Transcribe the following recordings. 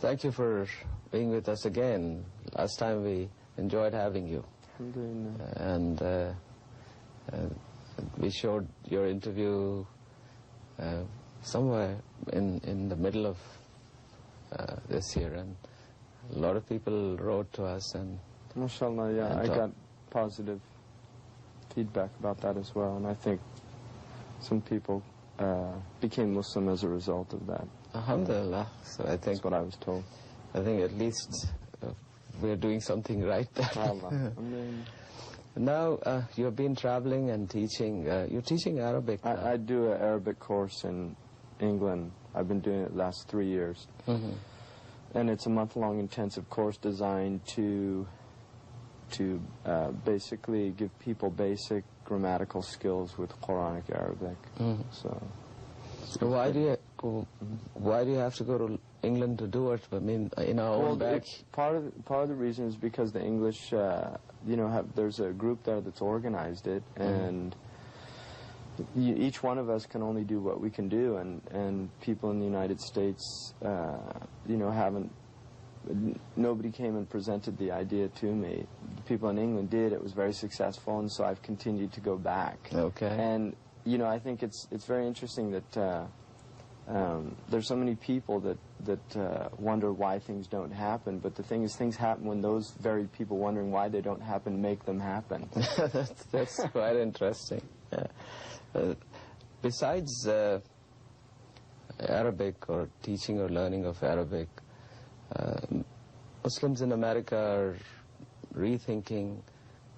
thank you for being with us again. Last time we enjoyed having you. And we showed your interview somewhere in the middle of this year, and a lot of people wrote to us. And mashallah, yeah, I got positive feedback about that as well, and I think some people became Muslim as a result of that. Alhamdulillah. So I think that's what I was told. I think at least we're doing something right there. Now you have been traveling and teaching. You're teaching Arabic. I do an Arabic course in England. I've been doing it the last 3 years. And it's a month-long intensive course designed to basically give people basic grammatical skills with Quranic Arabic. So why do you have to go to England to do it? I mean, in our own back. Part of the reason is because the English, there's a group there that's organized it, and each one of us can only do what we can do, and people in the United States, nobody came and presented the idea to me. The people in England did. It was very successful, and so I've continued to go back. Okay. And I think it's very interesting that there's so many people that wonder why things don't happen, but the thing is, things happen when those very people wondering why they don't happen make them happen. That's quite interesting. Yeah. Besides Arabic or teaching or learning of Arabic, Muslims in America are rethinking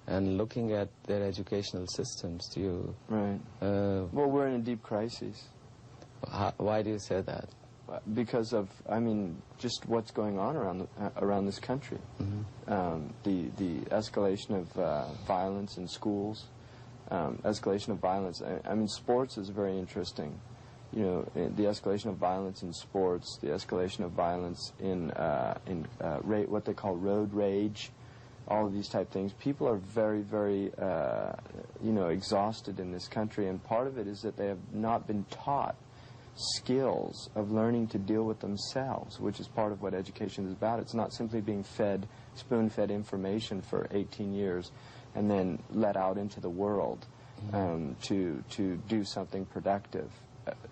and looking at their educational systems. Do you? Right. Well, we're in a deep crisis. Why do you say that? Because of, just what's going on around this country. The escalation of violence in schools, escalation of violence. Sports is very interesting. The escalation of violence in sports, the escalation of violence in what they call road rage, all of these type things. People are very, very, exhausted in this country, and part of it is that they have not been taught skills of learning to deal with themselves, which is part of what education is about. It's not simply being fed, spoon-fed information for 18 years and then let out into the world to do something productive.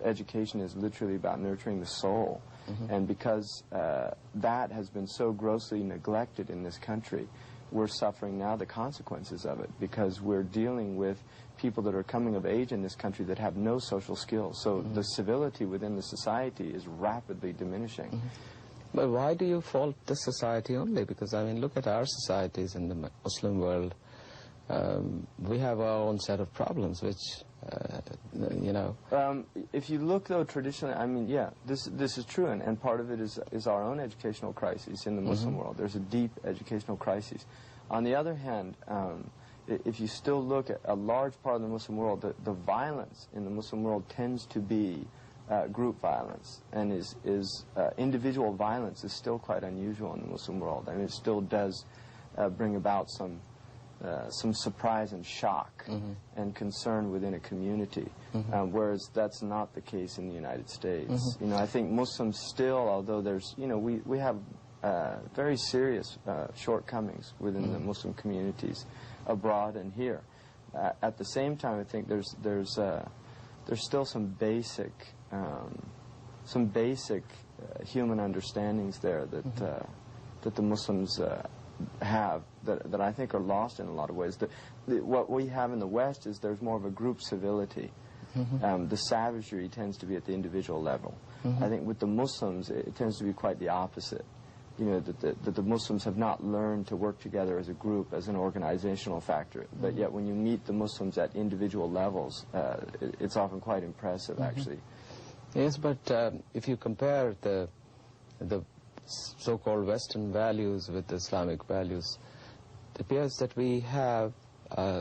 Education is literally about nurturing the soul. And because that has been so grossly neglected in this country, we're suffering now the consequences of it, because we're dealing with people that are coming of age in this country that have no social skills. So the civility within the society is rapidly diminishing. But why do you fault the society only? Because, look at our societies in the Muslim world. We have our own set of problems, which, if you look, though, traditionally, this is true, and part of it is our own educational crisis in the Muslim world. There's a deep educational crisis. On the other hand, if you still look at a large part of the Muslim world, the violence in the Muslim world tends to be group violence, and individual violence is still quite unusual in the Muslim world. It still does bring about some surprise and shock and concern within a community, whereas that's not the case in the United States. I think Muslims still, although there's, we have very serious shortcomings within the Muslim communities abroad and here. At the same time, I think there's still some basic human understandings there that the Muslims have that I think are lost in a lot of ways. What we have in the West is there's more of a group civility. The savagery tends to be at the individual level. I think with the Muslims, it tends to be quite the opposite. That the Muslims have not learned to work together as a group, as an organizational factor. But yet when you meet the Muslims at individual levels, it's often quite impressive, actually. Yes, but if you compare the so-called Western values with Islamic values, it appears that we have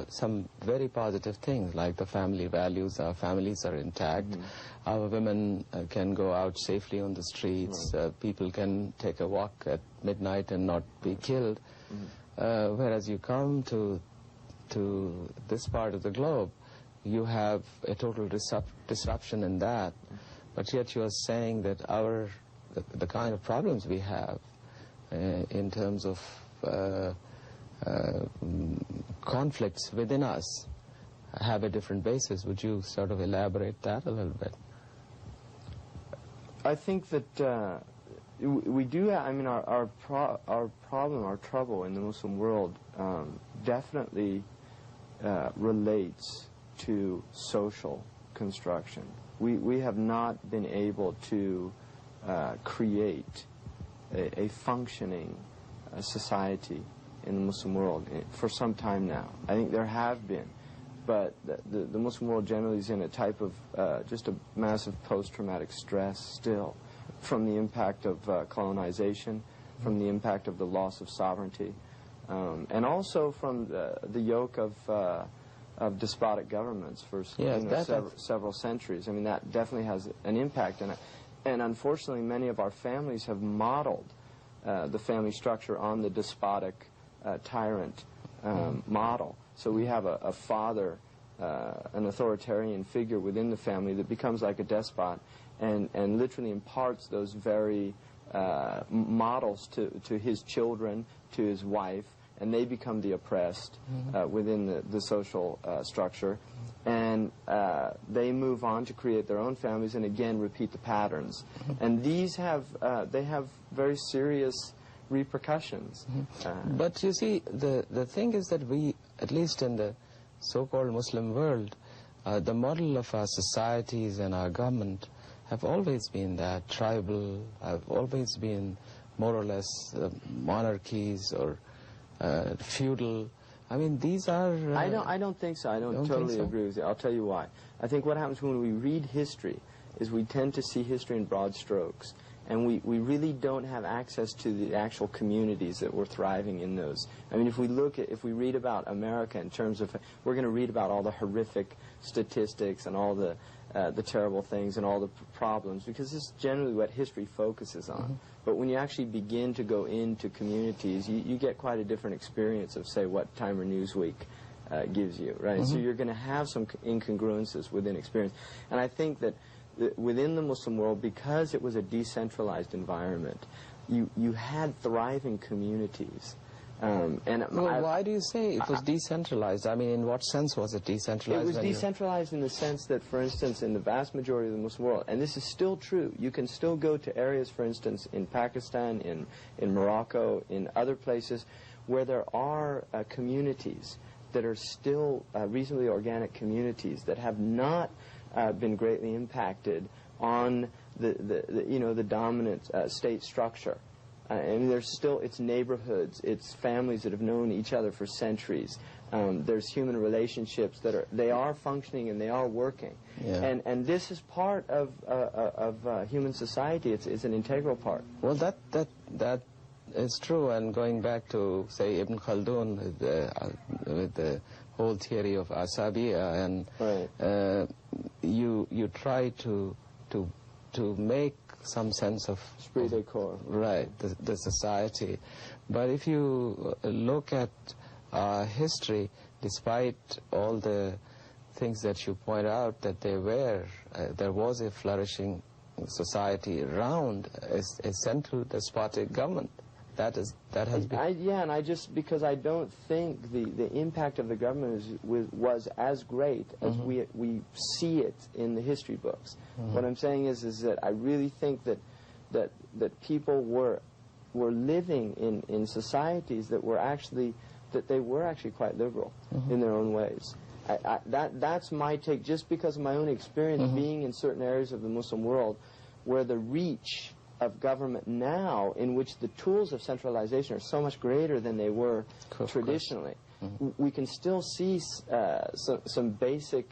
some very positive things, like the family values. Our families are intact. Our women can go out safely on the streets. People can take a walk at midnight and not be killed. Whereas you come to this part of the globe, you have a total disruption in that. But yet you are saying that our the kind of problems we have in terms of conflicts within us have a different basis. Would you sort of elaborate that a little bit? I think that we do. I mean, our problem, our trouble in the Muslim world definitely relates to social construction. We have not been able to create a functioning society in the Muslim world for some time now. I think there have been, but the Muslim world generally is in a type of just a massive post-traumatic stress still, from the impact of colonization, from the impact of the loss of sovereignty, and also from the yoke of despotic governments for several centuries. I mean, that definitely has an impact, and unfortunately many of our families have modeled the family structure on the despotic tyrant model. So we have a father, an authoritarian figure within the family that becomes like a despot and literally imparts those very models to his children, to his wife, and they become the oppressed within the social structure. And they move on to create their own families and again repeat the patterns. And these have very serious repercussions. But you see, the thing is that we, at least in the so-called Muslim world, the model of our societies and our government have always been that tribal, have always been more or less monarchies or feudal. I mean, these are... I don't think so. I don't totally agree with you. I'll tell you why. I think what happens when we read history is we tend to see history in broad strokes, and we really don't have access to the actual communities that were thriving in those. I mean, if we read about America in terms of, we're going to read about all the horrific statistics and all the terrible things and all the problems, because this is generally what history focuses on. But when you actually begin to go into communities, you get quite a different experience of, say, what Time or Newsweek gives you, right? So you're going to have some incongruences within experience. And I think that within the Muslim world, because it was a decentralized environment, you had thriving communities. Why do you say it was decentralized? I mean, in what sense was it decentralized? It was decentralized in the sense that, for instance, in the vast majority of the Muslim world, and this is still true, you can still go to areas, for instance, in Pakistan, in Morocco, in other places, where there are communities that are still reasonably organic communities that have not been greatly impacted on the dominant state structure. And there's still, it's neighborhoods, it's families that have known each other for centuries. There's human relationships they are functioning and they are working. Yeah. And this is part of human society. It's an integral part. Well, that is true. And going back to, say, Ibn Khaldun with the whole theory of Asabiya, and right. You try to make some sense of esprit de corps, right, the society. But if you look at history, despite all the things that you point out that there was a flourishing society around a central despotic government. That has been... because I don't think the impact of the government was as great as we see it in the history books. What I'm saying is that I really think that people were living in societies that were actually quite liberal in their own ways. That's my take, just because of my own experience being in certain areas of the Muslim world where the reach of government now, in which the tools of centralization are so much greater than they were traditionally. We can still see some basic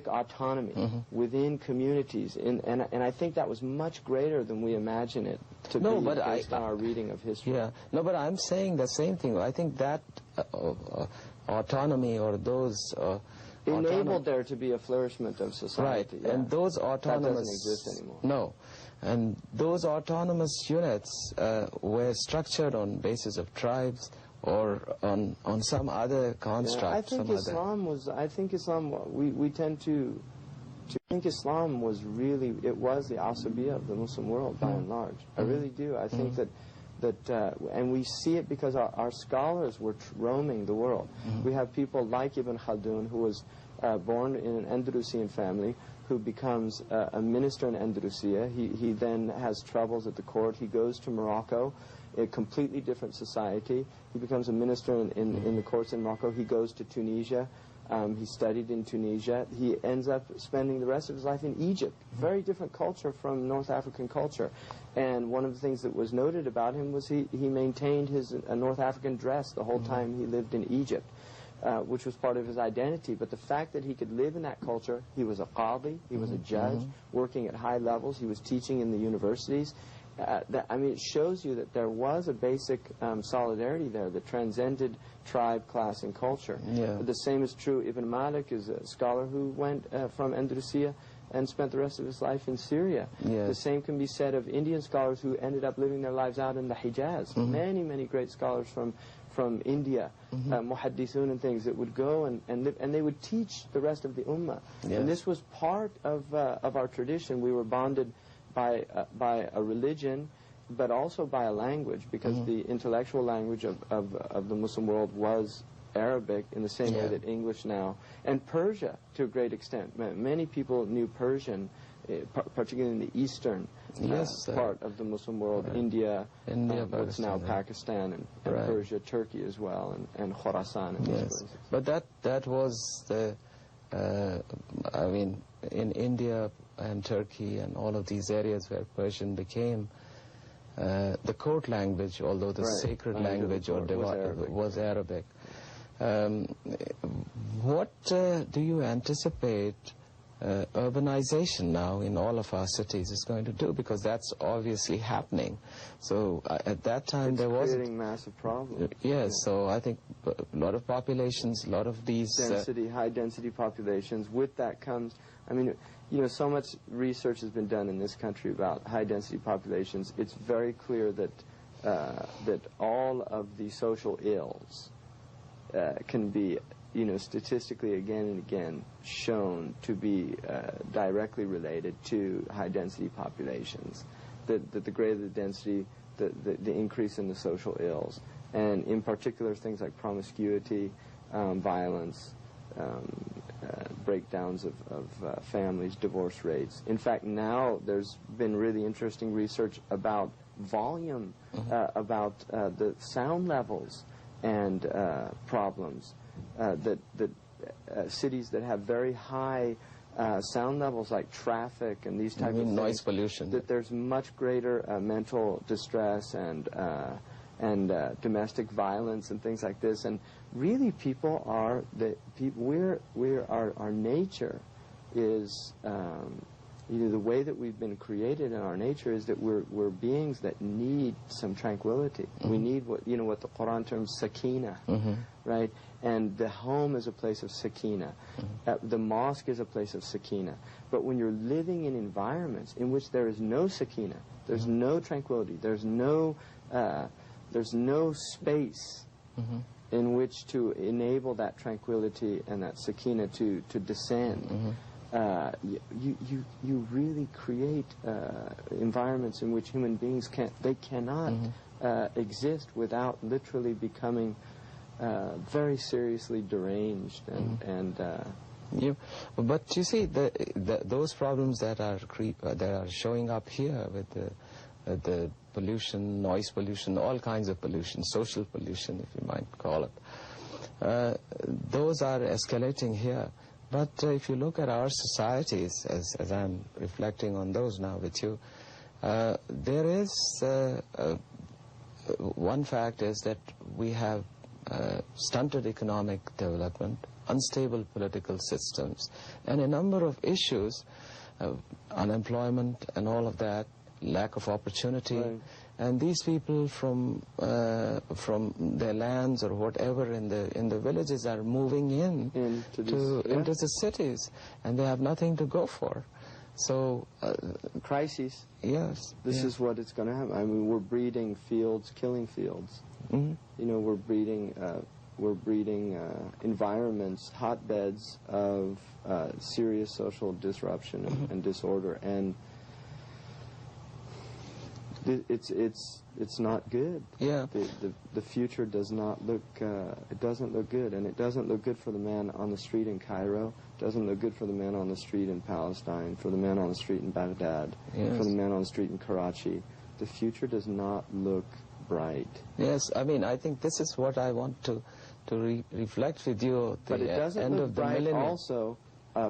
autonomy within communities, and I think that was much greater than we imagine it to be based on our reading of history. Yeah, no, but I'm saying the same thing. I think that autonomy, or those enabled there to be a flourishment of society. Right, and those autonomous... That doesn't exist anymore. No, and those autonomous units were structured on basis of tribes or on some other construct. I think Islam we tend to I think Islam was really, it was the asabiyah of the Muslim world by and large. I really do. I think and we see it because our scholars were roaming the world. We have people like Ibn Khaldun, who was born in an Andalusian family, who becomes a minister in Andalusia. He then has troubles at the court. He goes to Morocco, a completely different society. He becomes a minister in the courts in Morocco. He goes to Tunisia. He studied in Tunisia. He ends up spending the rest of his life in Egypt. Very different culture from North African culture. And one of the things that was noted about him was he maintained his North African dress the whole time he lived in Egypt, which was part of his identity. But the fact that he could live in that culture, he was a qadi, he was a judge, working at high levels, he was teaching in the universities. I mean, it shows you that there was a basic solidarity there that transcended tribe, class, and culture. Yeah. The same is true. Ibn Malik is a scholar who went from Andalusia and spent the rest of his life in Syria. Yes. The same can be said of Indian scholars who ended up living their lives out in the Hijaz. Many, many great scholars from India, muhaddithun and things, that would go and live, and they would teach the rest of the ummah. Yes. And this was part of our tradition. We were bonded by a religion, but also by a language, because the intellectual language of the Muslim world was Arabic, in the same way that English now, and Persia to a great extent. Many people knew Persian, particularly in the eastern part of the Muslim world, India, what's now Pakistan, and Persia, Turkey as well, and Khorasan and those places. But that was the, I mean, in India and Turkey and all of these areas where Persian became the court language, although the sacred language was Arabic. What do you anticipate urbanization now in all of our cities is going to do? Because that's obviously happening. So at that time there was creating massive problems. Yes, so I think a lot of populations, a lot of these high density populations. With that comes, I mean, you know, so much research has been done in this country about high density populations. It's very clear that that all of the social ills can be, you know, statistically again and again shown to be directly related to high-density populations. That the greater the density, the increase in the social ills, and in particular things like promiscuity, violence, breakdowns of families, divorce rates. In fact, now there's been really interesting research about volume, about the sound levels and problems. That cities that have very high sound levels, like traffic and these types of things, noise pollution, that there's much greater mental distress and domestic violence and things like this. And really, people are our nature is. You know, the way that we've been created in our nature is that we're beings that need some tranquility. We need what the Quran terms sakina, right? And the home is a place of sakina. The mosque is a place of sakina. But when you're living in environments in which there is no sakina, there's no tranquility, there's no space in which to enable that tranquility and that sakina to descend. You really create environments in which human beings cannot exist without literally becoming very seriously deranged but you see those problems that are showing up here with the pollution, noise pollution, all kinds of pollution, social pollution, if you might call it, those are escalating here. But if you look at our societies, as I'm reflecting on those now with you, there is one fact is that we have stunted economic development, unstable political systems, and a number of issues, unemployment and all of that, lack of opportunity. Right. And these people from their lands or whatever in the villages are moving into the cities, and they have nothing to go for. So crises. Yes. This is what it's going to happen. I mean, we're breeding fields, killing fields. You know, we're breeding we're breeding environments, hotbeds of serious social disruption and disorder, and it's not good. Yeah. The future does not look, it doesn't look good, and it doesn't look good for the man on the street in Cairo, it doesn't look good for the man on the street in Palestine, for the man on the street in Baghdad, yes. for the man on the street in Karachi. The future does not look bright. Yes, I mean, I think this is what I want to reflect with you at the but it doesn't end look of the bright millennium. Also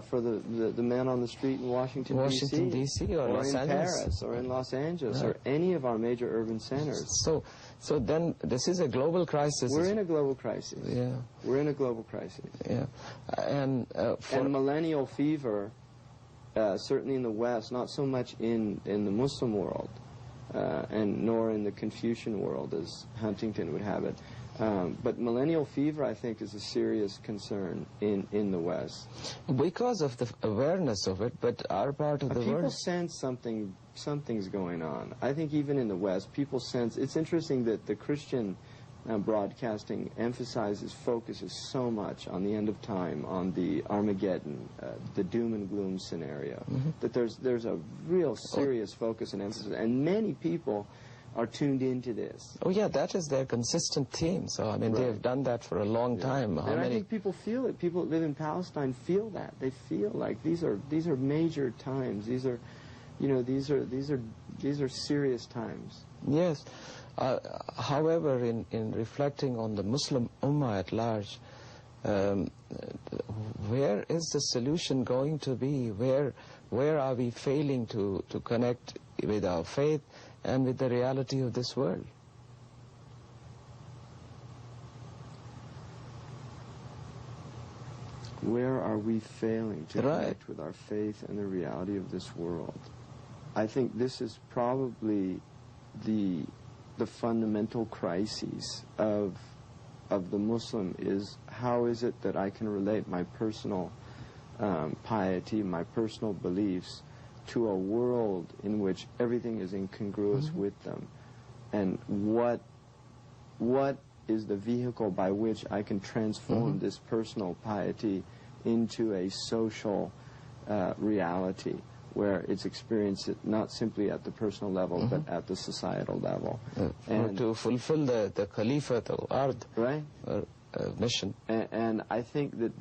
for the man on the street in Washington, D.C. or Los in Angeles. Paris or in Los Angeles Right. or any of our major urban centers. So then this is a global crisis. We're in a global crisis. Yeah. We're in a global crisis. Yeah. And millennial fever, certainly in the West, not so much in the Muslim world, and nor in the Confucian world, as Huntington would have it. But millennial fever, I think, is a serious concern in the West. Because of the awareness of it, but our part of the world... People sense something's going on. I think even in the West, people sense... It's interesting that the Christian broadcasting focuses so much on the end of time, on the Armageddon, the doom and gloom scenario, that there's a real serious focus and emphasis. And many people are tuned into this. Oh yeah, that is their consistent theme. So I mean, Right. they've done that for a long time. And I think people feel it. People that live in Palestine feel that. They feel like these are major times. These are, these are serious times. Yes. However, in reflecting on the Muslim Ummah at large, where is the solution going to be? Where are we failing to connect with our faith and with the reality of this world? Where are we failing to Right. connect with our faith and the reality of this world? I think this is probably the fundamental crises of the Muslim is, how is it that I can relate my personal piety, my personal beliefs, to a world in which everything is incongruous with them, and what is the vehicle by which I can transform this personal piety into a social reality where it's experienced not simply at the personal level but at the societal level, and to fulfill the Khalifat al-Ard right mission. And I think that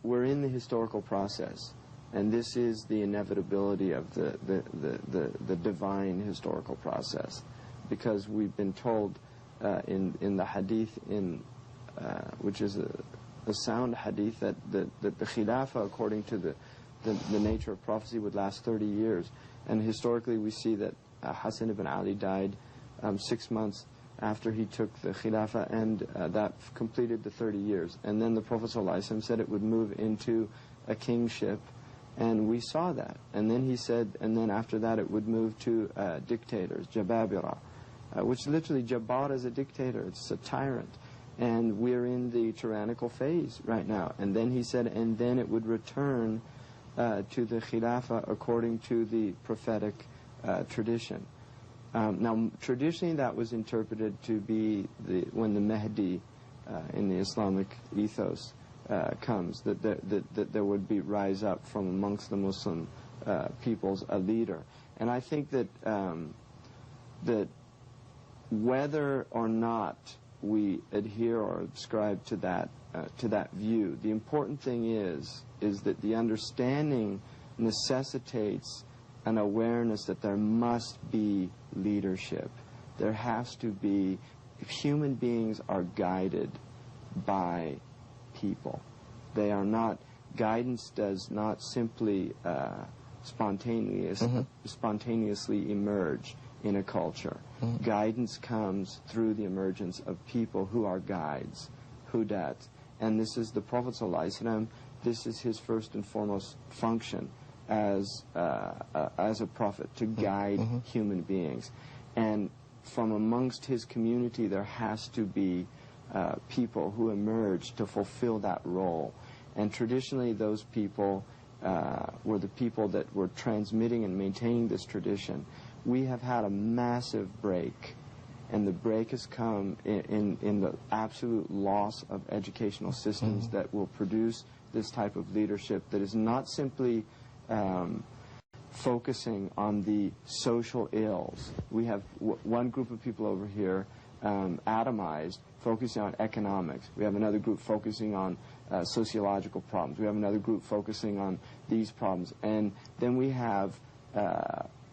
we're in the historical process. And this is the inevitability of the divine historical process, because we've been told in the hadith, which is a sound hadith, that the Khilafah, according to the nature of prophecy, would last 30 years. And historically we see that Hassan ibn Ali died 6 months after he took the Khilafah, and that completed the 30 years. And then the Prophet ﷺ said it would move into a kingship. And we saw that. And then he said, and then after that it would move to dictators, Jababira, which literally, Jabbar is a dictator, it's a tyrant. And we're in the tyrannical phase right now. And then he said, and then it would return to the Khilafah according to the prophetic tradition. Now, traditionally that was interpreted to be when the Mahdi in the Islamic ethos comes, that there would be rise up from amongst the Muslim peoples a leader. And I think that that whether or not we adhere or subscribe to that view, the important thing is that the understanding necessitates an awareness that there must be leadership. There has to be. Human beings are guided by people. They are not, guidance does not simply spontaneously emerge in a culture. Guidance comes through the emergence of people who are guides, hudat. And this is the Prophet ﷺ, this is his first and foremost function as a prophet, to guide human beings. And from amongst his community there has to be people who emerge to fulfill that role. And traditionally those people were the people that were transmitting and maintaining this tradition. We have had a massive break and the break has come in the absolute loss of educational systems that will produce this type of leadership that is not simply focusing on the social ills. We have one group of people over here atomized, focusing on economics. We have another group focusing on sociological problems. We have another group focusing on these problems. And then we have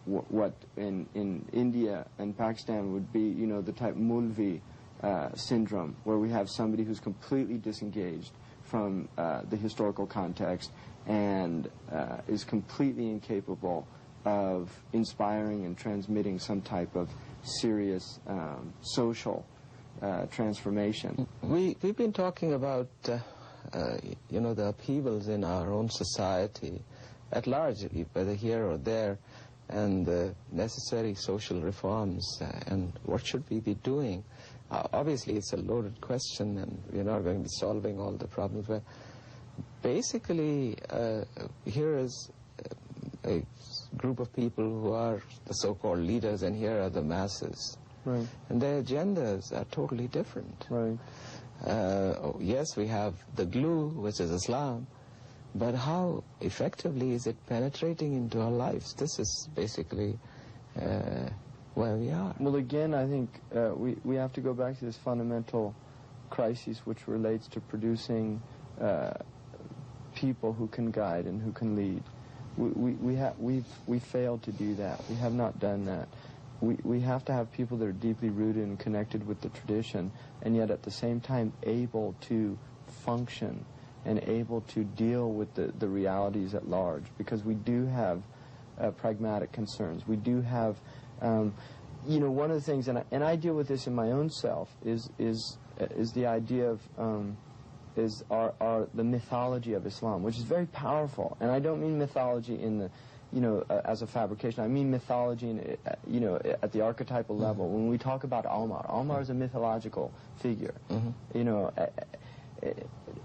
what in India and Pakistan would be, you know, the type Mulvi syndrome, where we have somebody who's completely disengaged from the historical context and is completely incapable of inspiring and transmitting some type of serious social transformation. We've been talking about you know, the upheavals in our own society at large, whether here or there, and the necessary social reforms, and what should we be doing. Obviously, it's a loaded question, and we're not going to be solving all the problems, but basically, here is a group of people who are the so-called leaders, and here are the masses. Right. And their agendas are totally different. Right. Yes, we have the glue, which is Islam, but how effectively is it penetrating into our lives? This is basically where we are. Well, again, I think we have to go back to this fundamental crisis, which relates to producing people who can guide and who can lead. We've failed to do that. We have not done that. We have to have people that are deeply rooted and connected with the tradition, and yet at the same time able to function and able to deal with the realities at large, because we do have pragmatic concerns. We do have, you know, one of the things, and I deal with this in my own self, is the idea of the mythology of Islam, which is very powerful. And I don't mean mythology in the, you know, as a fabrication. I mean mythology, in, you know, at the archetypal level. When we talk about Omar is a mythological figure. You know,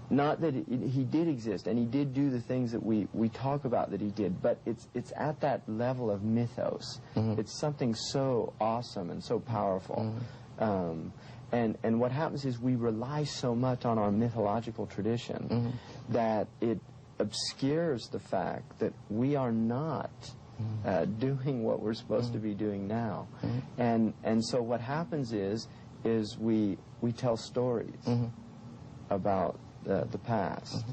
not that he did exist, and he did do the things that we talk about that he did, but it's at that level of mythos. It's something so awesome and so powerful. And what happens is we rely so much on our mythological tradition that it obscures the fact that we are not doing what we're supposed to be doing now. And so what happens is we tell stories about the past.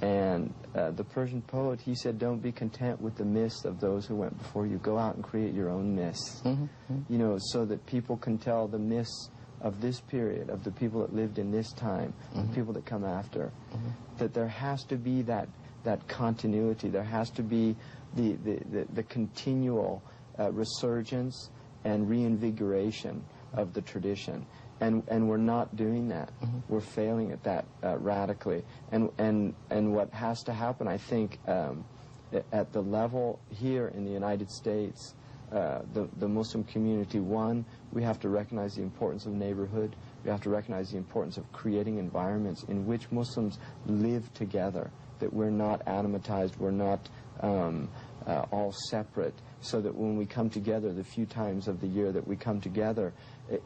And the Persian poet, he said, don't be content with the myths of those who went before you. Go out and create your own myths. You know, so that people can tell the myths of this period, of the people that lived in this time, the people that come after. That there has to be that continuity. There has to be the continual resurgence and reinvigoration of the tradition. And we're not doing that. We're failing at that radically. And what has to happen, I think, at the level here in the United States, the Muslim community, one, we have to recognize the importance of neighborhood. We have to recognize the importance of creating environments in which Muslims live together, that we're not atomatized, we're not all separate, so that when we come together, the few times of the year that we come together,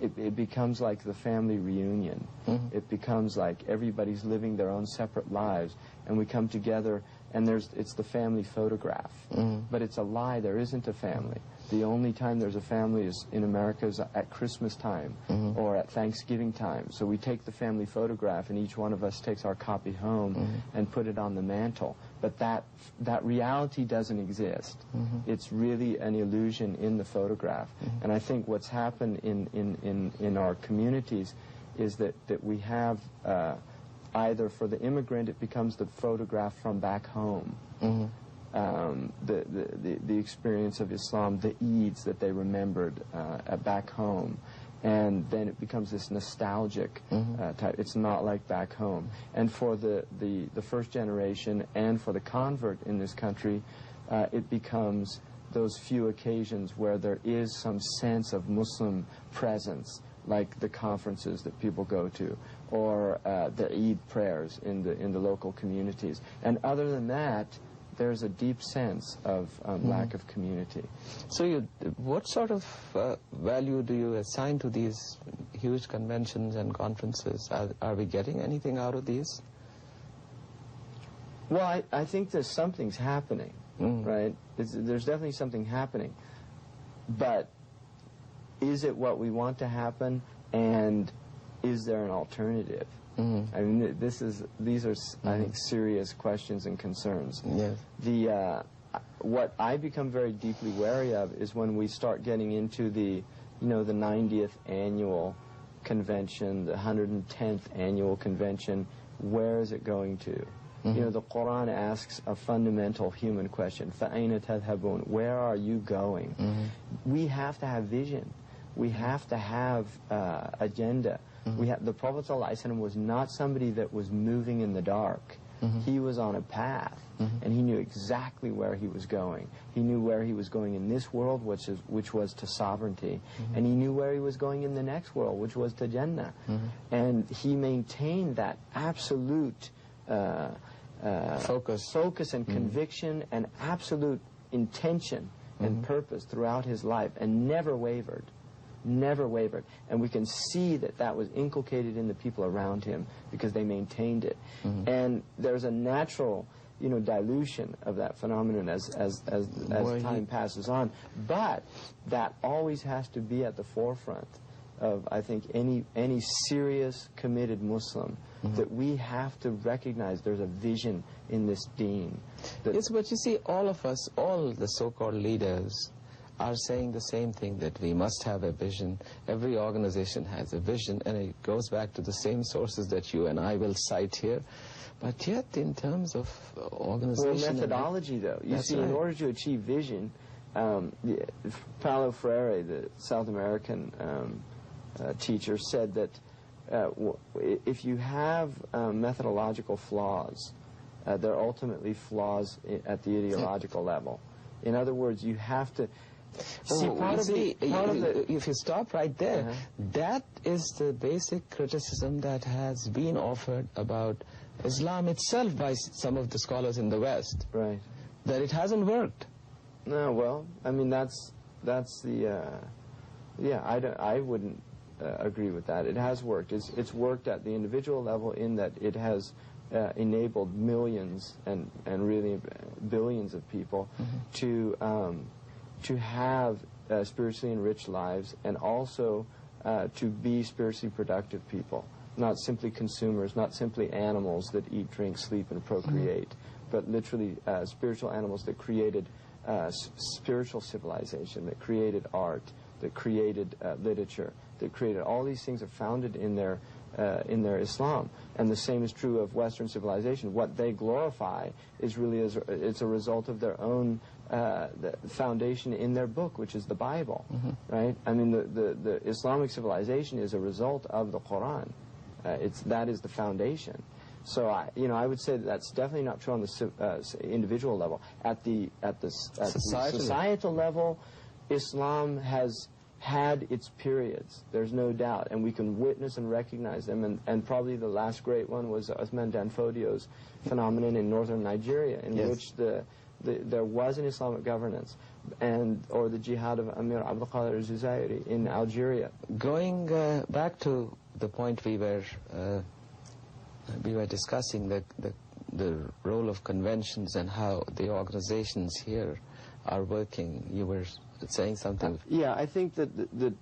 it becomes like the family reunion. It becomes like everybody's living their own separate lives, and we come together, and it's the family photograph. But it's a lie. There isn't a family. The only time there's a family is in America is at Christmas time or at Thanksgiving time. So we take the family photograph, and each one of us takes our copy home and put it on the mantle. But that reality doesn't exist. It's really an illusion in the photograph. And I think what's happened in our communities is that we have either for the immigrant, it becomes the photograph from back home. The experience of Islam, the Eids that they remembered back home, and then it becomes this nostalgic type. It's not like back home. And for the first generation and for the convert in this country, it becomes those few occasions where there is some sense of Muslim presence, like the conferences that people go to, or the Eid prayers in the local communities. And other than that, there's a deep sense of lack of community. So what sort of value do you assign to these huge conventions and conferences? Are we getting anything out of these? Well, I think there's something's happening, right? There's definitely something happening. But is it what we want to happen, and is there an alternative? I mean, these are, I think, serious questions and concerns. Yes. What I become very deeply wary of is when we start getting into the 90th annual convention, the 110th annual convention. Where is it going to? The Quran asks a fundamental human question: فَأَيْنَ تَذْهَبُونَ? Where are you going? We have to have vision. We have to have agenda. The Prophet ﷺ was not somebody that was moving in the dark. He was on a path, and he knew exactly where he was going. He knew where he was going in this world, which was to sovereignty, and he knew where he was going in the next world, which was to Jannah. And he maintained that absolute focus and conviction and absolute intention and purpose throughout his life, and never wavered. Never wavered. And we can see that was inculcated in the people around him because they maintained it. And there's a natural, dilution of that phenomenon as time passes on. But that always has to be at the forefront of, I think, any serious, committed Muslim, that we have to recognize there's a vision in this deen. Yes, but you see, all of us, all the so-called leaders, are saying the same thing, that we must have a vision. Every organization has a vision, and it goes back to the same sources that you and I will cite here. But yet, in terms of organization... Well, methodology, though. You see, in order to achieve vision, Paulo Freire, the South American teacher, said that if you have methodological flaws, they're ultimately flaws at the ideological level. In other words, you have to... if you stop right there, that is the basic criticism that has been offered about Islam itself by some of the scholars in the West. Right. That it hasn't worked. No, well, I mean, that's the... I wouldn't agree with that. It has worked. It's worked at the individual level in that it has enabled millions and really billions of people to have spiritually enriched lives, and also to be spiritually productive people, not simply consumers, not simply animals that eat, drink, sleep, and procreate, but literally spiritual animals that created spiritual civilization, that created art, that created literature, that created all these things are founded in their Islam. And the same is true of Western civilization. What they glorify is really it's a result of their own the foundation in their book, which is the Bible, right? I mean, the Islamic civilization is a result of the Quran. That is the foundation. So I would say that's definitely not true on the individual level. At the societal level, Islam has had its periods, there's no doubt, and we can witness and recognize them, and probably the last great one was Uthman Danfodio's phenomenon in northern Nigeria, in which there was an Islamic governance, or the jihad of Amir Abdul Qadir al-Jazairi in Algeria. Going back to the point we were discussing, the role of conventions and how the organizations here are working, you were saying something. Yeah, I think that the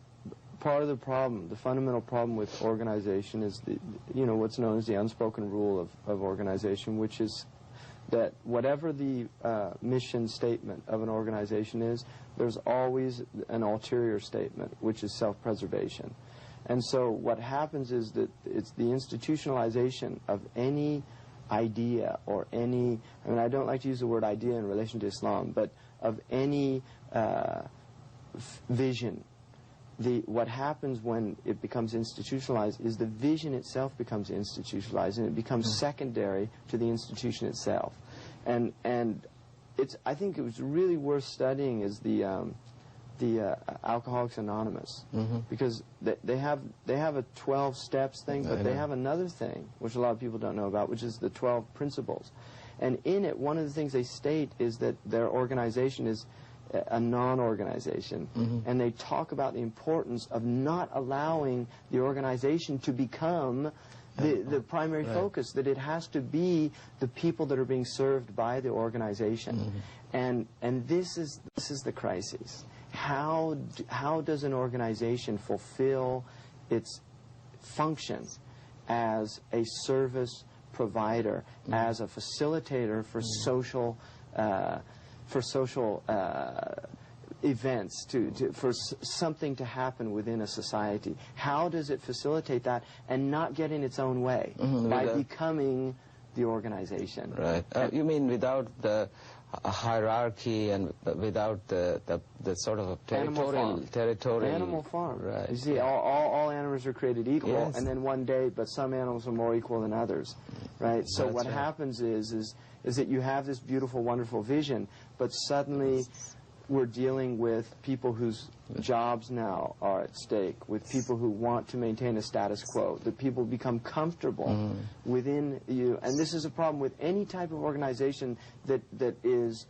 part of the problem, the fundamental problem with organization is what's known as the unspoken rule of organization, which is that whatever the mission statement of an organization is, there's always an ulterior statement, which is self-preservation. And so what happens is that it's the institutionalization of any idea or any, I mean, I don't like to use the word idea in relation to Islam, but of any vision. What happens when it becomes institutionalized is the vision itself becomes institutionalized, and it becomes secondary to the institution itself. And I think it was really worth studying is the Alcoholics Anonymous, because they have a 12 steps thing, but they have another thing which a lot of people don't know about, which is the 12 principles. And in it, one of the things they state is that their organization is a non-organization, and they talk about the importance of not allowing the organization to become the primary focus, that it has to be the people that are being served by the organization. And this is the crisis. How does an organization fulfill its functions as a service provider, as a facilitator for social events, for something to happen within a society? How does it facilitate that and not get in its own way by becoming the organization? Right. You mean without the hierarchy and without the sort of a territorial animal farm. Right. You see, all animals are created equal, and then one day, but some animals are more equal than others, right? So what happens is that you have this beautiful, wonderful vision, but suddenly we're dealing with people whose jobs now are at stake, with people who want to maintain a status quo, that people become comfortable within you. And this is a problem with any type of organization that is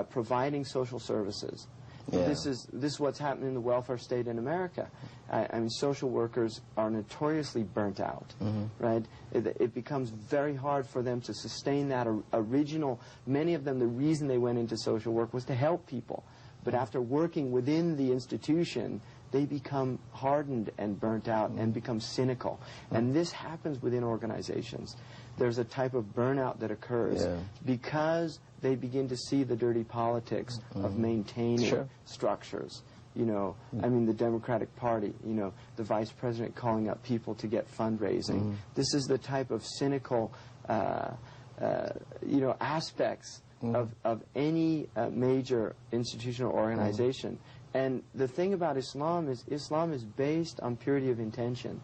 providing social services. Yeah. This is what's happening in the welfare state in America. I mean, social workers are notoriously burnt out, right? It becomes very hard for them to sustain that original. Many of them, the reason they went into social work was to help people. But after working within the institution, they become hardened and burnt out and become cynical. And this happens within organizations. There's a type of burnout that occurs because they begin to see the dirty politics of maintaining structures. You know, I mean, the Democratic Party, you know, the vice president calling up people to get fundraising. This is the type of cynical, you know, aspects of any major institutional organization. And the thing about Islam is based on purity of intention.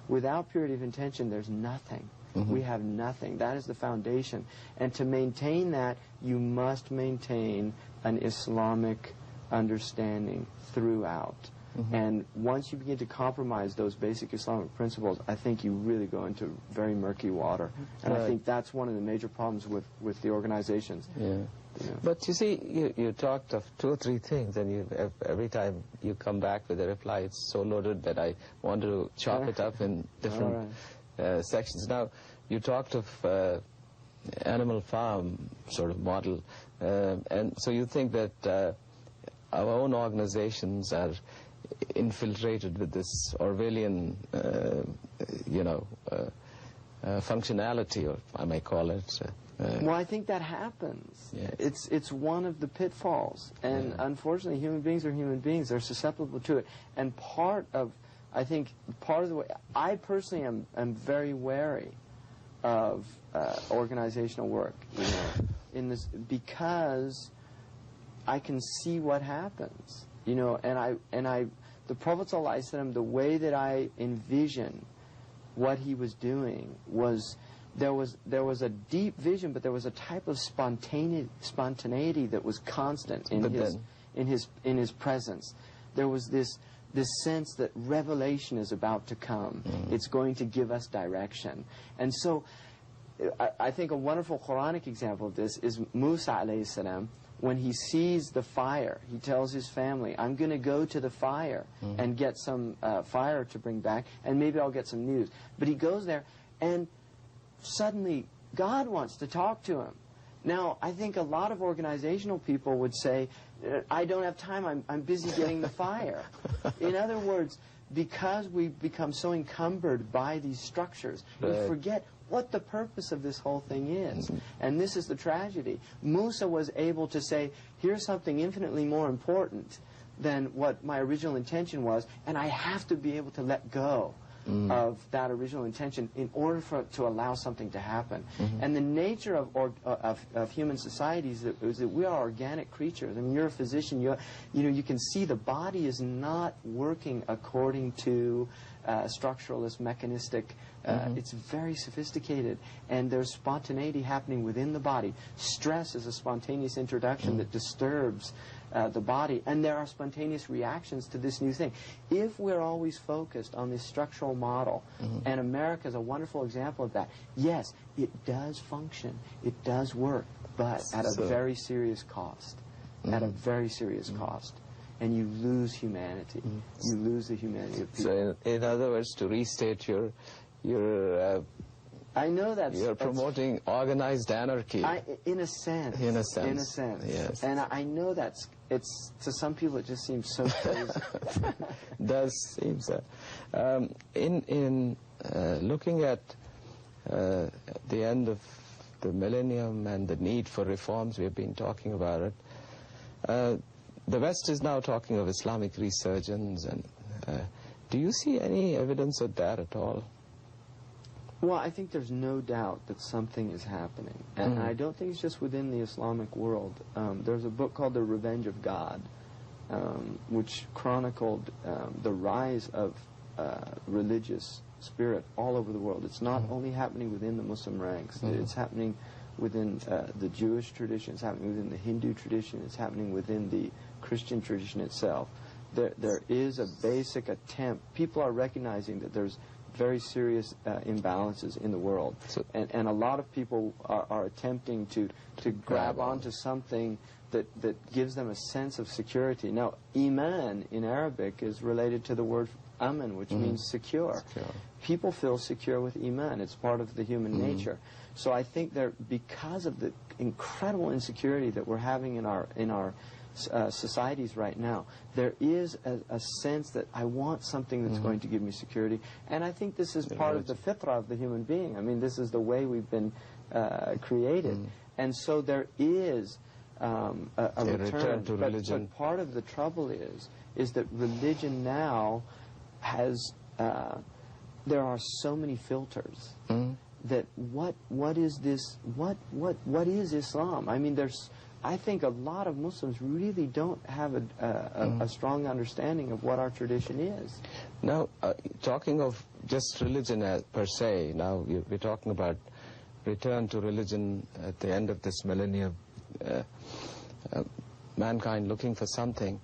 Without purity of intention, there's nothing. We have nothing. That is the foundation. And to maintain that, you must maintain an Islamic understanding throughout. And once you begin to compromise those basic Islamic principles, I think you really go into very murky water. And I think that's one of the major problems with the organizations. But you see, you talked of 2 or 3 things, and every time you come back with a reply, it's so loaded that I want to chop it up in different sections. Now, you talked of animal farm sort of model, and so you think that our own organizations are infiltrated with this Orwellian, you know, functionality, or I may call it. Well, I think that happens. It's one of the pitfalls, and unfortunately, human beings are human beings. They're susceptible to it, and I think part of the way I personally am very wary of organizational work, you know, in this, because I can see what happens. You know, and the Prophet ﷺ, the way that I envision what he was doing was there was a deep vision, but there was a type of spontaneity that was constant in his presence. There was this sense that revelation is about to come. It's going to give us direction. And so I think a wonderful Quranic example of this is Musa alayhi salam. When he sees the fire, he tells his family, I'm going to go to the fire and get some fire to bring back, and maybe I'll get some news. But he goes there, and suddenly God wants to talk to him. Now, I think a lot of organizational people would say, I don't have time, I'm busy getting the fire. In other words, because we become so encumbered by these structures, we forget what the purpose of this whole thing is. And this is the tragedy. Musa was able to say, here's something infinitely more important than what my original intention was, and I have to be able to let go of that original intention in order to allow something to happen. And the nature of human societies is that we are organic creatures. I mean, you're a physician, you know, you can see the body is not working according to structuralist, mechanistic. It's very sophisticated, and there's spontaneity happening within the body. Stress is a spontaneous introduction that disturbs the body, and there are spontaneous reactions to this new thing. If we're always focused on this structural model, and America is a wonderful example of that, yes, it does function, it does work, but at a very serious cost, at a very serious cost. And you lose humanity. You lose the humanity of people. So, in other words, to restate your I know you're promoting organized anarchy. In a sense. In a sense. In a sense. Yes. And I know it's to some people it just seems so crazy. Does seem so. In looking at the end of the millennium and the need for reforms, we've been talking about it. The West is now talking of Islamic resurgence, and do you see any evidence of that at all? Well, I think there's no doubt that something is happening, and I don't think it's just within the Islamic world. There's a book called The Revenge of God, which chronicled the rise of religious spirit all over the world. It's not only happening within the Muslim ranks, it's happening within the Jewish tradition, it's happening within the Hindu tradition, it's happening within the Christian tradition itself. There is a basic attempt. People are recognizing that there's very serious imbalances in the world, and a lot of people are attempting to grab onto something that gives them a sense of security. Now, iman in Arabic is related to the word aman, which means secure. People feel secure with iman. It's part of the human nature. So I think because of the incredible insecurity that we're having in our societies right now, there is a sense that I want something that's going to give me security, and I think this is part of the fitrah of the human being. I mean, this is the way we've been created, and so there is a return to religion. But part of the trouble is that religion now has there are so many filters that what is this? What is Islam? I mean, I think a lot of Muslims really don't have a strong understanding of what our tradition is. Now, talking of just religion per se, now we're talking about return to religion at the end of this millennium, mankind looking for something.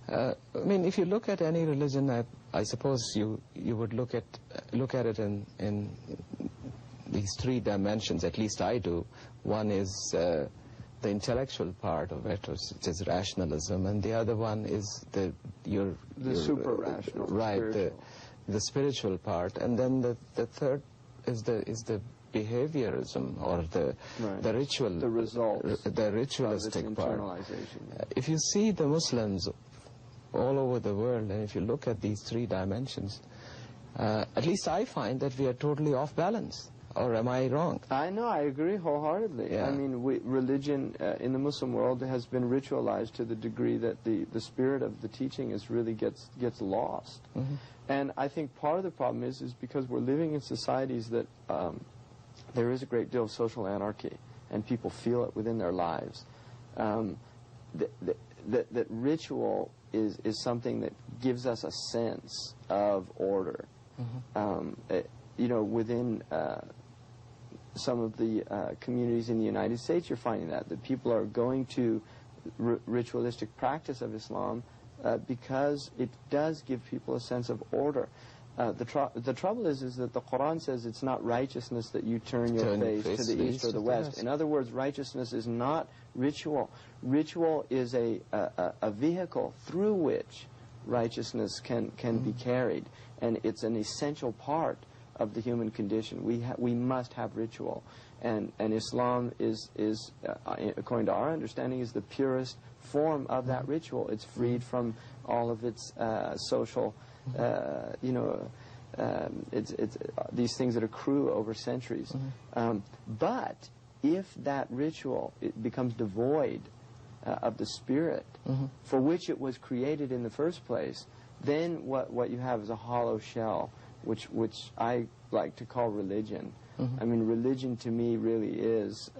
I mean, if you look at any religion, I suppose you would look at it in these three dimensions. At least I do. One is the intellectual part of it, which is rationalism, and the other one is the super rational, right? The spiritual part, and then the third is the behaviorism, or the ritual, the results, the ritualistic part. Yeah. If you see the Muslims all over the world, and if you look at these three dimensions, at least I find that we are totally off balance. Or am I wrong? I know, I agree wholeheartedly. Yeah. I mean, religion in the Muslim world has been ritualized to the degree that the spirit of the teaching really gets lost. And I think part of the problem is because we're living in societies that there is a great deal of social anarchy, and people feel it within their lives. That ritual is something that gives us a sense of order. Within some of the communities in the United States, you're finding that people are going to ritualistic practice of Islam because it does give people a sense of order. The trouble is that the Quran says it's not righteousness that you turn your face to the east or the west. In other words, righteousness is not ritual. Ritual is a vehicle through which righteousness can be carried, and it's an essential part of the human condition. We must have ritual, and Islam is according to our understanding, is the purest form of that ritual. It's freed from all of its social, it's these things that accrue over centuries. But if that ritual becomes devoid of the spirit for which it was created in the first place, then what you have is a hollow shell, which I like to call religion. I mean, religion to me really is,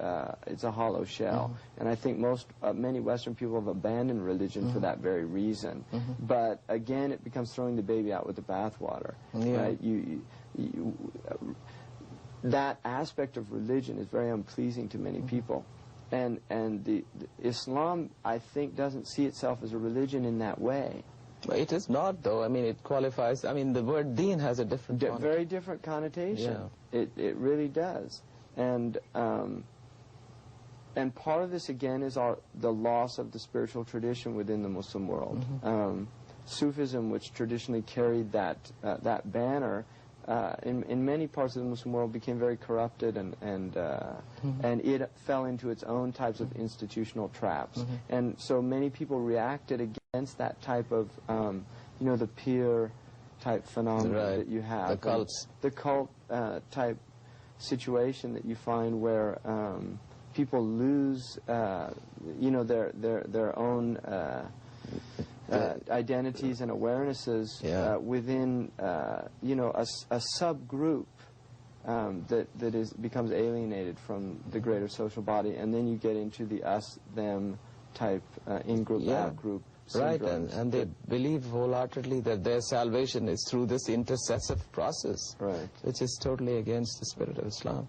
it's a hollow shell. And I think many Western people have abandoned religion for that very reason. But again, it becomes throwing the baby out with the bathwater. Right? That aspect of religion is very unpleasing to many people. the Islam, I think, doesn't see itself as a religion in that way. It is not, though. I mean, it qualifies. I mean, the word deen has a different very different connotation. Yeah. It really does. And part of this, again, is the loss of the spiritual tradition within the Muslim world. Mm-hmm. Sufism, which traditionally carried that banner, in many parts of the Muslim world became very corrupted, and it fell into its own types of institutional traps. Mm-hmm. And so many people reacted against that type of, the peer type phenomenon that you have. The cults. The cult type situation that you find where people lose, their own identities and awarenesses within, a subgroup that becomes alienated from the greater social body, and then you get into the us-them type in-group, out-group syndromes. And they believe wholeheartedly that their salvation is through this intercessive process, which is totally against the spirit of Islam.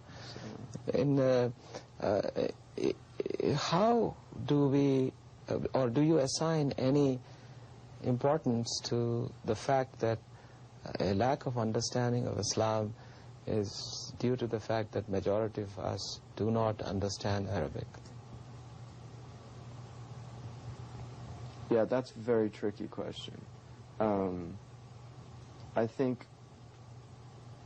How do we, or do you assign any importance to the fact that a lack of understanding of Islam is due to the fact that majority of us do not understand Arabic? Yeah, that's a very tricky question. I think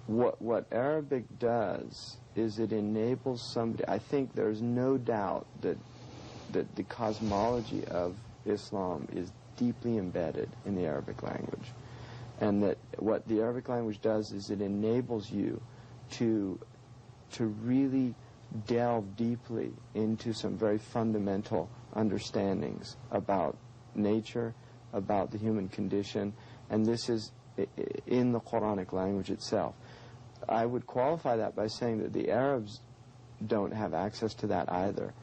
what Arabic does is it enables somebody. I think there's no doubt that the cosmology of Islam is deeply embedded in the Arabic language, and that what the Arabic language does is it enables you to really delve deeply into some very fundamental understandings about nature, about the human condition, and this is in the Quranic language itself. I would qualify that by saying that the Arabs don't have access to that either.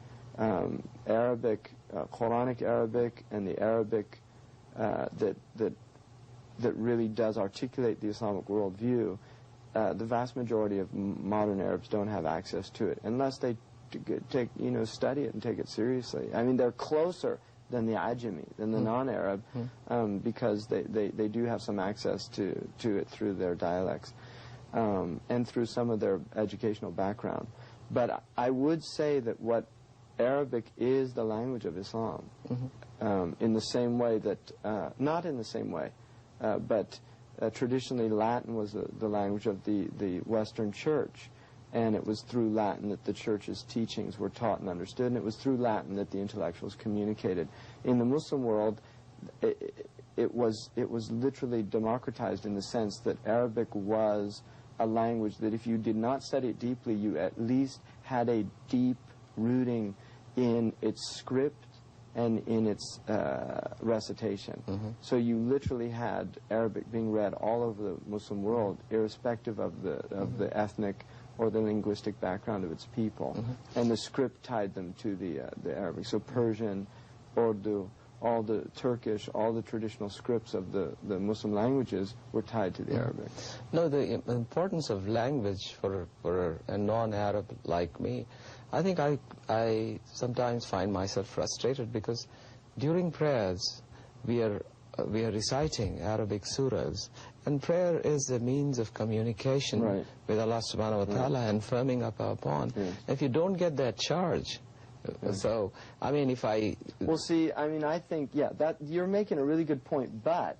Arabic, Quranic Arabic, and the Arabic that really does articulate the Islamic worldview, the vast majority of modern Arabs don't have access to it unless they study it and take it seriously. I mean, they're closer than the Ajami, than the non-Arab, because they do have some access to it through their dialects and through some of their educational background. But I would say that what Arabic is the language of Islam, in the same way that, not in the same way, but traditionally Latin was the language of the Western Church, and it was through Latin that the Church's teachings were taught and understood, and it was through Latin that the intellectuals communicated. In the Muslim world, it was literally democratized in the sense that Arabic was a language that if you did not study it deeply, you at least had a deep rooting in its script and in its recitation. So you literally had Arabic being read all over the Muslim world, irrespective of the ethnic or the linguistic background of its people. And the script tied them to the Arabic. So Persian, Urdu, all the Turkish, all the traditional scripts of the Muslim languages were tied to the Arabic. No, the importance of language for a non-Arab like me, I think I sometimes find myself frustrated because during prayers we are reciting Arabic surahs, and prayer is a means of communication with Allah subhanahu wa ta'ala and firming up our bond. If you don't get that charge, so, I mean, if I... Well, see, I mean, I think, that you're making a really good point, but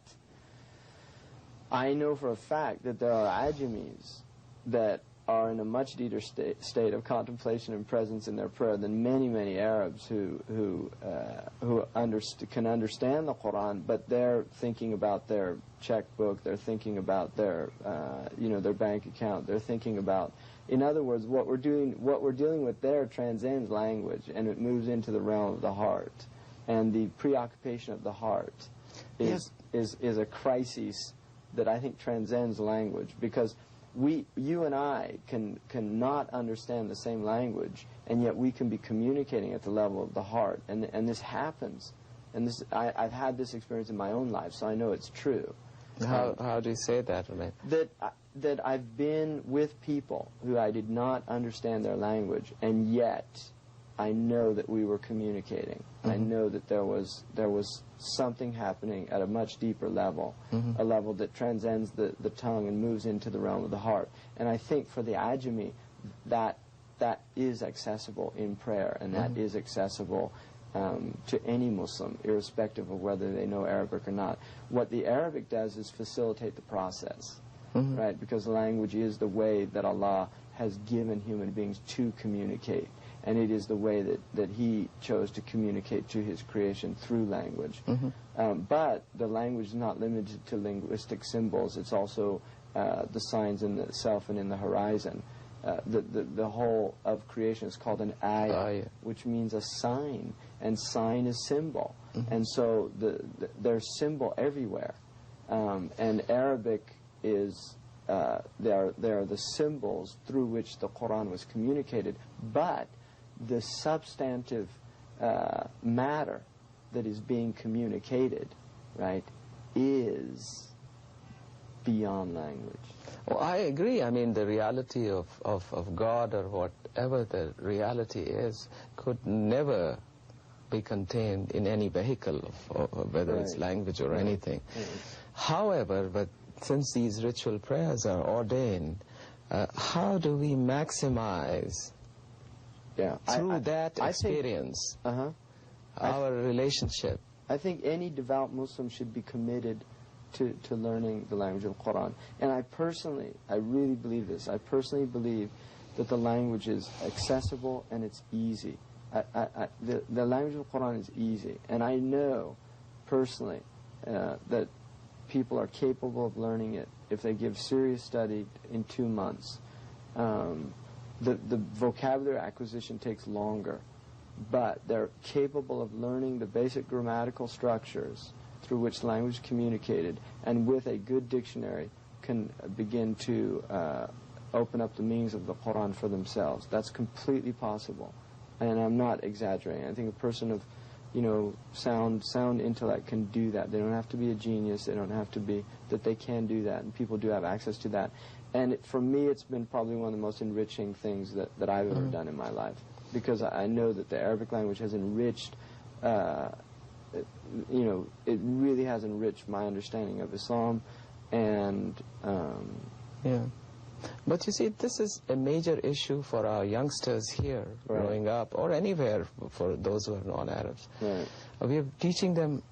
I know for a fact that there are Ajamis that are in a much deeper state of contemplation and presence in their prayer than many Arabs who can understand the Quran, but they're thinking about their checkbook, they're thinking about their their bank account, they're thinking about, in other words, what we're dealing with there transcends language, and it moves into the realm of the heart, and the preoccupation of the heart is a crisis that I think transcends language, because you and I can not understand the same language, and yet we can be communicating at the level of the heart, and this happens, and I've had this experience in my own life, so I know it's true. How do you say that? That I've been with people who I did not understand their language, and yet I know that we were communicating. I know that there was something happening at a much deeper level, a level that transcends the tongue and moves into the realm of the heart. And I think for the Ajami, that is accessible in prayer, and that is accessible to any Muslim, irrespective of whether they know Arabic or not. What the Arabic does is facilitate the process, right? Because the language is the way that Allah has given human beings to communicate. And it is the way that He chose to communicate to His creation through language. But the language is not limited to linguistic symbols. It's also the signs in the self and in the horizon. The whole of creation is called an ayah, which means a sign, and sign is symbol. And so there's symbol everywhere. And Arabic is, they are the symbols through which the Quran was communicated. But the substantive matter that is being communicated, right, is beyond language. Well, I agree. I mean, the reality of God, or whatever the reality is, could never be contained in any vehicle, whether it's language or anything. However, but since these ritual prayers are ordained, how do we maximize through that experience our relationship? I think any devout Muslim should be committed to learning the language of the Quran. And I really believe this. I personally believe that the language is accessible and it's easy. The language of the Quran is easy. And I know personally that people are capable of learning it if they give serious study in 2 months. The vocabulary acquisition takes longer, but they're capable of learning the basic grammatical structures through which language is communicated, and with a good dictionary can begin to open up the meanings of the Quran for themselves. That's completely possible, and I'm not exaggerating. I think a person of, sound intellect can do that. They don't have to be a genius. They don't have to be, that they can do that, and people do have access to that. And for me, it's been probably one of the most enriching things that I've ever done in my life, because I know that the Arabic language has enriched, it really has enriched my understanding of Islam, and But you see, this is a major issue for our youngsters here, growing up, or anywhere for those who are non-Arabs. We're teaching them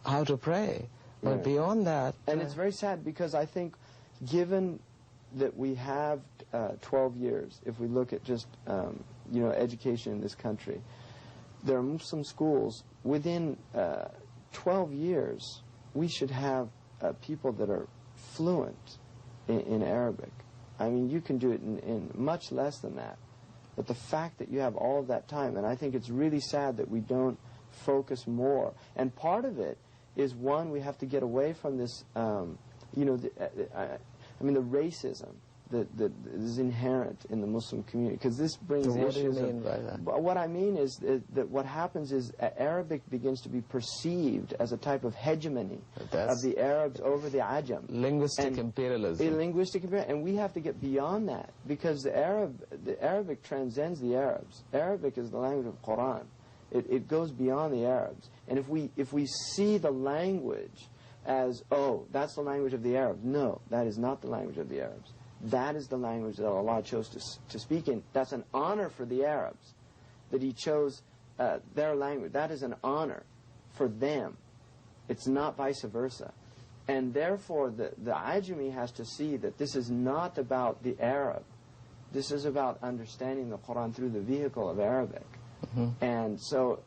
how to pray, but beyond that... And it's very sad, because I think, given that we have 12 years, if we look at just, education in this country, there are Muslim schools. Within 12 years, we should have people that are fluent in Arabic. I mean, you can do it in much less than that. But the fact that you have all of that time, and I think it's really sad that we don't focus more. And part of it is, one, we have to get away from this, the racism that is inherent in the Muslim community, because this brings so issues. What do you mean by that? What I mean is that what happens is Arabic begins to be perceived as a type of hegemony of the Arabs over the Ajam. Linguistic imperialism. Linguistic imperialism, and we have to get beyond that, because the Arabic transcends the Arabs. Arabic is the language of Quran. It goes beyond the Arabs. And if we see the language as, that's the language of the Arabs. No, that is not the language of the Arabs. That is the language that Allah chose to speak in. That's an honor for the Arabs, that He chose their language. That is an honor for them. It's not vice versa. And therefore, the Ajami has to see that this is not about the Arab. This is about understanding the Quran through the vehicle of Arabic. And so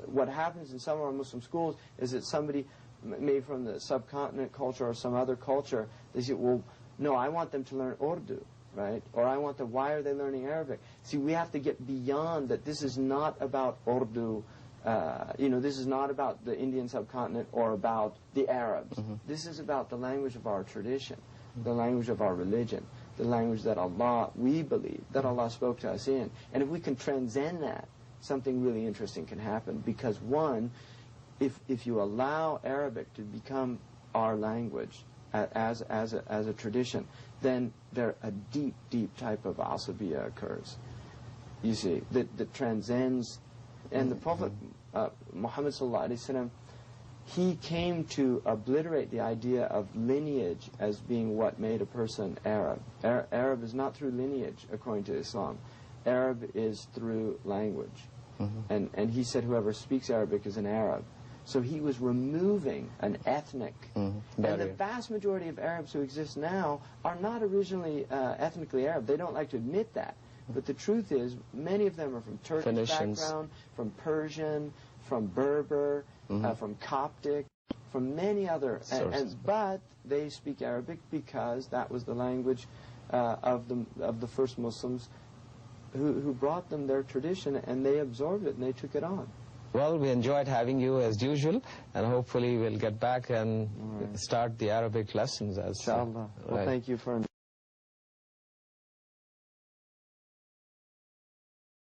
what happens in some of our Muslim schools is that somebody, maybe from the subcontinent culture or some other culture, they say, well, no, I want them to learn Urdu, right? Or I want them, why are they learning Arabic? See, we have to get beyond that. This is not about Urdu. This is not about the Indian subcontinent or about the Arabs. This is about the language of our tradition, the language of our religion, the language that we believe, that Allah spoke to us in. And if we can transcend that, something really interesting can happen. Because one, if you allow Arabic to become our language as a tradition, then a deep, deep type of asabiya occurs. you see, that transcends. And the Prophet Muhammad sallallahu alaihi wasallam, he came to obliterate the idea of lineage as being what made a person Arab. Arab is not through lineage, according to Islam. Arab is through language. And he said whoever speaks Arabic is an Arab. So he was removing an ethnic. And the vast majority of Arabs who exist now are not originally ethnically Arab. They don't like to admit that. But the truth is, many of them are from Turkish background, from Persian, from Berber, from Coptic, from many other, but they speak Arabic because that was the language of the first Muslims who brought them their tradition, and they absorbed it and they took it on. Well, we enjoyed having you as usual, and hopefully we'll get back and start the Arabic lessons as Inshallah. Well, thank you for